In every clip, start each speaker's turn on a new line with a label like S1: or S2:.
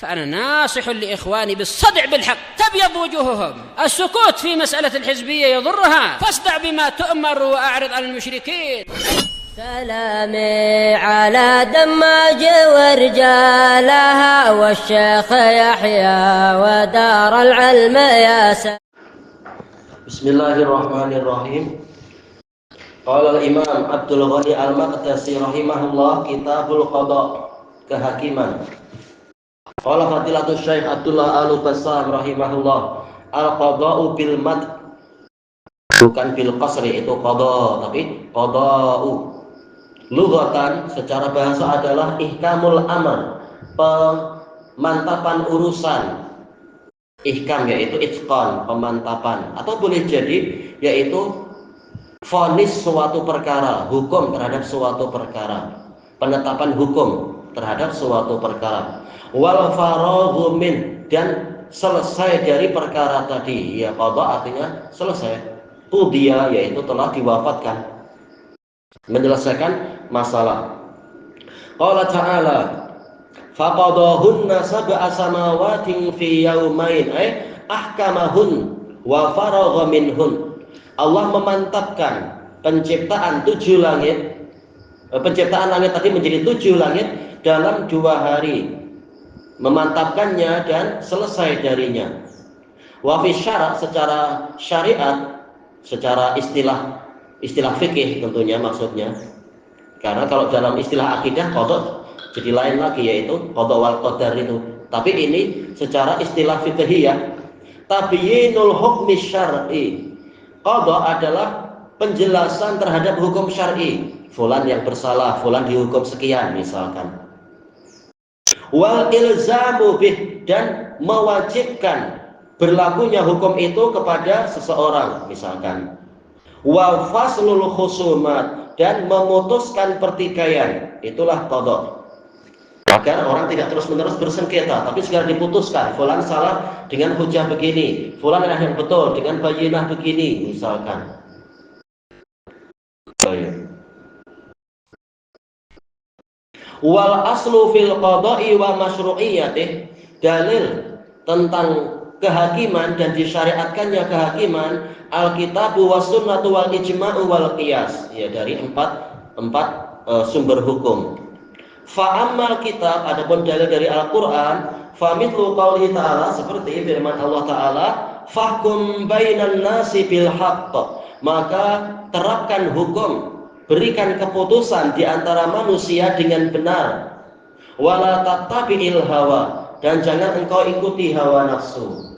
S1: فأنا ناصح لإخواني بالصدع بالحق تبيض وجوههم. السكوت في مسألة الحزبية يضرها، فاصدع بما تؤمر وأعرض عن المشركين.
S2: سلامي على دماج ورجالها والشيخ يحيى ودار العلم يا سلام.
S3: بسم الله الرحمن الرحيم. قال الإمام Abdul Ghani Al-Maqdisi rahimahullah, Kitabul Qada, kehakiman. Qala Fadilatul Syekh Abdullah Al-Bassam rahimahullah, Al-Qada'u bil mad, bukan bil qasri, itu qada, tapi qada'u. Lughatan secara bahasa adalah ihkamul amr, pemantapan urusan. Ihkam yaitu itqan, pemantapan, atau boleh jadi yaitu vonis suatu perkara, hukum terhadap suatu perkara, penetapan hukum terhadap suatu perkara. Wal faraghu min, dan selesai dari perkara tadi. Ya, qada artinya selesai. Qudiya yaitu telah diwafatkan, menyelesaikan masalah. Qala ta'ala, faqadahunna sab'a samawatin fi yaumain, ahkamahun wa faragha minhun. Allah memantapkan penciptaan 7 langit, penciptaan langit tadi menjadi 7 langit dalam 2 hari, memantapkannya dan selesai darinya. Wa fi syara', secara syariat, secara istilah fikih tentunya maksudnya, karena kalau dalam istilah akidah qada jadi lain lagi, yaitu qada wal qadar itu. Tapi ini secara istilah fikihiyah, tabyinul hukmi syar'i. Qada adalah penjelasan terhadap hukum syar'i. Fulan yang bersalah, fulan dihukum sekian misalkan. Wal ilzamu bih, dan mewajibkan berlakunya hukum itu kepada seseorang misalkan. Wa faslul khusumat, dan memutuskan pertikaian, itulah qada. Agar orang tidak terus-menerus bersengketa, tapi segera diputuskan. Fulan salah dengan hujah begini, fulan yang betul dengan bayyinah begini misalkan. Wal aslu fil qada'i wa masyru'iyyatih, dalil tentang kehakiman dan disyariatkannya kehakiman, Alkitabu was sunnatu wal ijma'u wal qiyas, ya, dari empat sumber hukum. Fa ammal kitab, adapun dalil dari Al-Qur'an, fa mithlu qouli ta'ala, seperti firman Allah Ta'ala, fahkum bainan nasi bil haqq, maka terapkan hukum, berikan keputusan di antara manusia dengan benar. Wala tattabi'il hawa, dan jangan engkau ikuti hawa nafsu.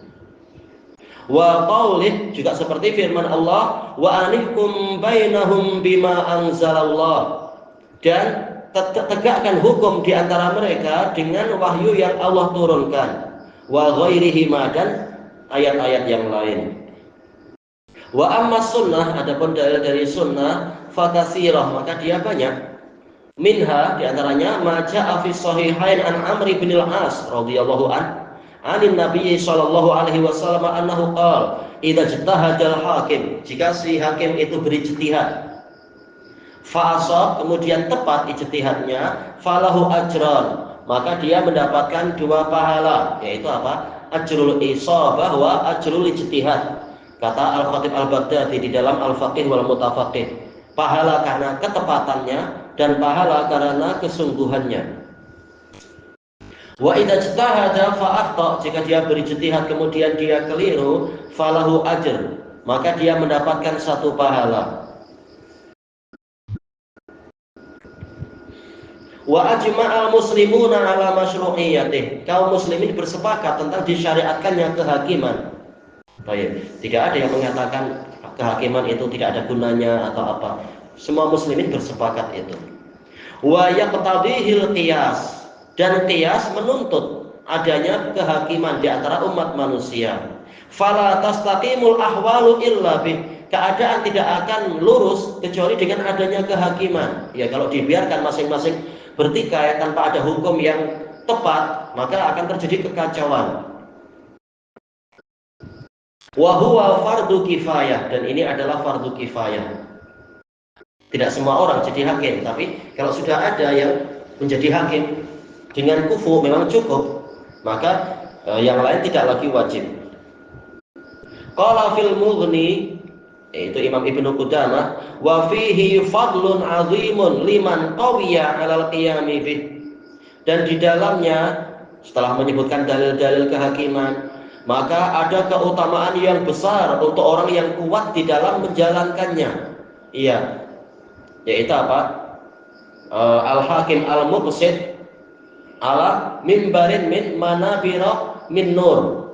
S3: Wa qaulih, juga seperti firman Allah, wa anihkum bainahum bima anzalallah, dan tegakkan hukum di antara mereka dengan wahyu yang Allah turunkan. Wa ghairihi, dan ayat-ayat yang lain. Wa amma sunnah, adapun dalil dari sunnah, fakasirah, maka dia banyak. Minha, di antaranya, ma ja'a fi sahihain an Amr bin al-As radhiyallahu anin Nabi sallallahu alaihi wasallam annahu qala, idza ijtahadal hakim, jika si hakim itu berijtihad, fa'asab, kemudian tepat ijtihadnya, falahu ajran, maka dia mendapatkan 2 pahala, yaitu apa? Ajrul isabah wa ajrul ijtihad. Kata Al-Khatib Al-Baghdadi di dalam Al-Faqih wal Mutafaqih, pahala karena ketepatannya dan pahala karena kesungguhannya. Wa idza ijtahada fa akhta, jika dia berijtihad kemudian dia keliru, falahu ajr, maka dia mendapatkan 1 pahala. Wa ajma'al muslimuna ala masyru'iyyatih, kaum muslimin bersepakat tentang disyariatkannya kehakiman. Baik, tidak ada yang mengatakan kehakiman itu tidak ada gunanya atau apa. Semua muslimin bersepakat itu. Wa yaqtadihil qiyas, dan qiyas menuntut adanya kehakiman di antara umat manusia. Fala tastaqimul ahwalu illa bih, keadaan tidak akan lurus kecuali dengan adanya kehakiman. Ya, kalau dibiarkan masing-masing bertikai tanpa ada hukum yang tepat, maka akan terjadi kekacauan. Wa huwa fardu kifayah, dan ini adalah fardu kifayah. Tidak semua orang jadi hakim, tapi kalau sudah ada yang menjadi hakim dengan kufu memang cukup. maka yang lain tidak lagi wajib. Qala fil Mughni, yaitu Imam Ibnu Qudamah, wa fihi fadlun azimun liman qawiya 'alal qiyami bih. Dan di dalamnya setelah menyebutkan dalil-dalil kehakiman, maka ada keutamaan yang besar untuk orang yang kuat di dalam menjalankannya. Iya, yaitu apa? Al-Hakim al-Muqsid ala mimbarin min manabira min nur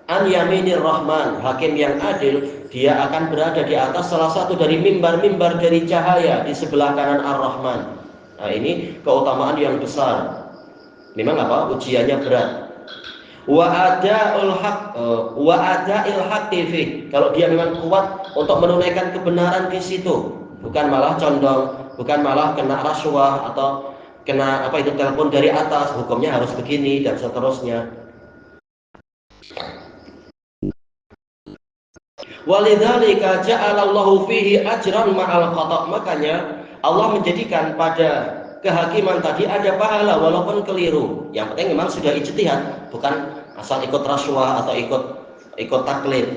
S3: an yaminir rahman. Hakim yang adil, dia akan berada di atas salah satu dari mimbar-mimbar dari cahaya di sebelah kanan Ar-Rahman. Nah, ini keutamaan yang besar. Memang apa? Ujiannya berat. Wa ada'ul haqqi fi. Kalau dia memang kuat untuk menunaikan kebenaran di situ, bukan malah condong, bukan malah kena rasuah atau kena apa itu telepon dari atas, hukumnya harus begini dan seterusnya. Walidzalika ja'alallahu fihi ajran ma'al khata'. Makanya Allah menjadikan pada kehakiman tadi ada pahala walaupun keliru. Yang penting memang sudah ijtihad, bukan asal ikut rasuah atau ikut taklid.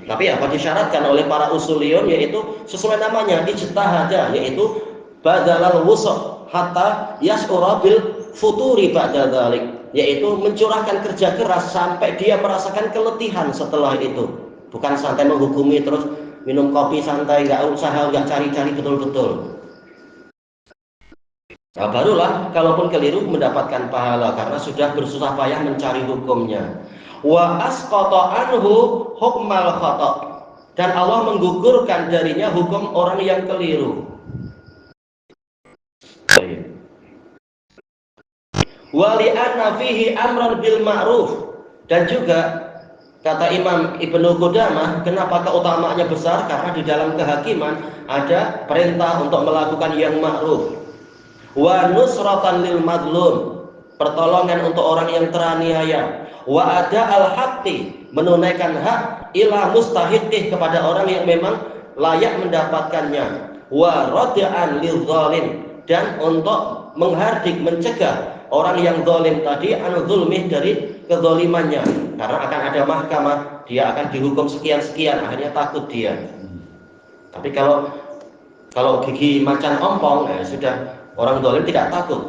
S3: Tapi apa disyaratkan oleh para usuliyun, yaitu sesuai namanya ijtihada, yaitu badalal wusuk hatta yas'ura bil futuri ba'da dzalik, yaitu mencurahkan kerja keras sampai dia merasakan keletihan setelah itu. Bukan santai menghukumi terus minum kopi santai, nggak usaha, nggak cari-cari betul-betul. Nah, barulah kalaupun keliru mendapatkan pahala karena sudah bersusah payah mencari hukumnya. Wa asqata anhu hukmal khata'. Dan Allah menggugurkan darinya hukum orang yang keliru. Wa li'anna fihi amran bil ma'ruf. Dan juga kata Imam Ibnu Qudamah, kenapa keutamaannya besar? Karena di dalam kehakiman ada perintah untuk melakukan yang ma'ruf. Wa nusratan lil madlum, pertolongan untuk orang yang teraniaya. Wa ada al haqqi, menunaikan hak ila mustahiqih, kepada orang yang memang layak mendapatkannya. Wa rad'an lil zalim, dan untuk menghardik, mencegah orang yang zalim tadi an zulmih, dari kezalimannya. Karena akan ada mahkamah, dia akan dihukum sekian-sekian, akhirnya takut dia. Tapi kalau gigi macan ompong, sudah, orang zalim tidak takut.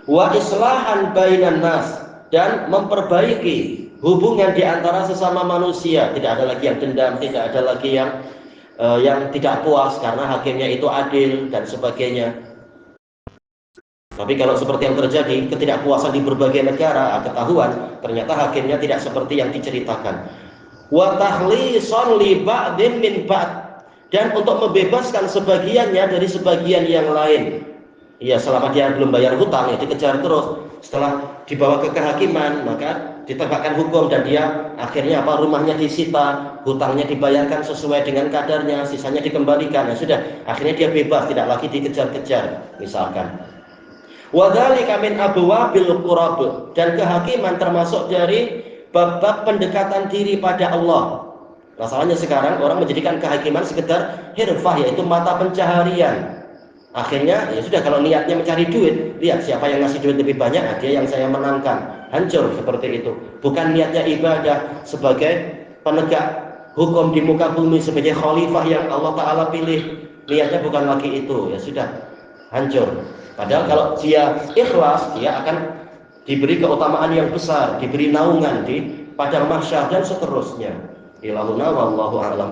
S3: Wa islahan bainan nas, dan memperbaiki hubungan di antara sesama manusia. Tidak ada lagi yang dendam, tidak ada lagi yang tidak puas karena hakimnya itu adil dan sebagainya. Tapi kalau seperti yang terjadi, ketidakpuasan di berbagai negara, ketahuan ternyata hakimnya tidak seperti yang diceritakan. Wa tahlisan li ba'din min ba'd, dan untuk membebaskan sebagiannya dari sebagian yang lain. Ya, selama dia belum bayar hutang, ya dikejar terus. Setelah dibawa ke kehakiman, maka ditegakkan hukum dan dia akhirnya apa? Rumahnya disita, hutangnya dibayarkan sesuai dengan kadarnya, sisanya dikembalikan. Ya sudah, akhirnya dia bebas, tidak lagi dikejar-kejar, misalkan. Wa dzalika min abwabil qurab, dan kehakiman termasuk dari bab-bab pendekatan diri pada Allah. Masalahnya sekarang orang menjadikan kehakiman sekedar hirfah, yaitu mata pencaharian. Akhirnya ya sudah, kalau niatnya mencari duit, lihat siapa yang ngasih duit lebih banyak, dia yang saya menangkan. Hancur seperti itu. Bukan niatnya ibadah sebagai penegak hukum di muka bumi, sebagai khalifah yang Allah Ta'ala pilih. Niatnya bukan lagi itu, ya sudah, hancur. Padahal kalau dia ikhlas, dia akan diberi keutamaan yang besar, diberi naungan di padang mahsyar dan seterusnya. Ilahuna wallahu a'lam.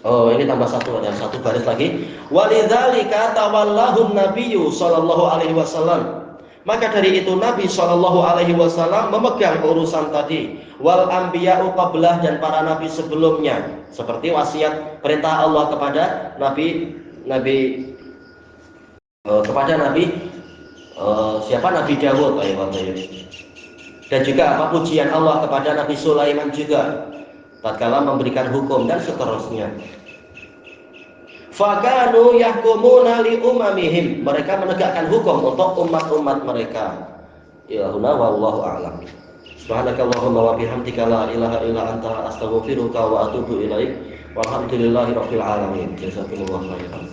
S3: Oh, ini tambah satu, ada satu baris lagi. Walidzalika tawallahu nabiyyu sallallahu alaihi wasallam. Maka dari itu Nabi sallallahu alaihi wasallam memegang urusan tadi. Wal anbiya'u qablah, dan para nabi sebelumnya. Seperti wasiat perintah Allah kepada Nabi siapa? Nabi Dawud, dan juga apa, pujian Allah kepada Nabi Sulaiman juga tatkala memberikan hukum dan seterusnya. Fakanu yahkumuna li umamihim, mereka menegakkan hukum untuk umat-umat mereka. Ilahuna wallahu a'lam. Subhanakallahumma wa bihamdika la ilaha illa anta astaghfiruka wa atubu ilaik. Walhamdulillahirabbil alamin. Jazakumullahu khairan.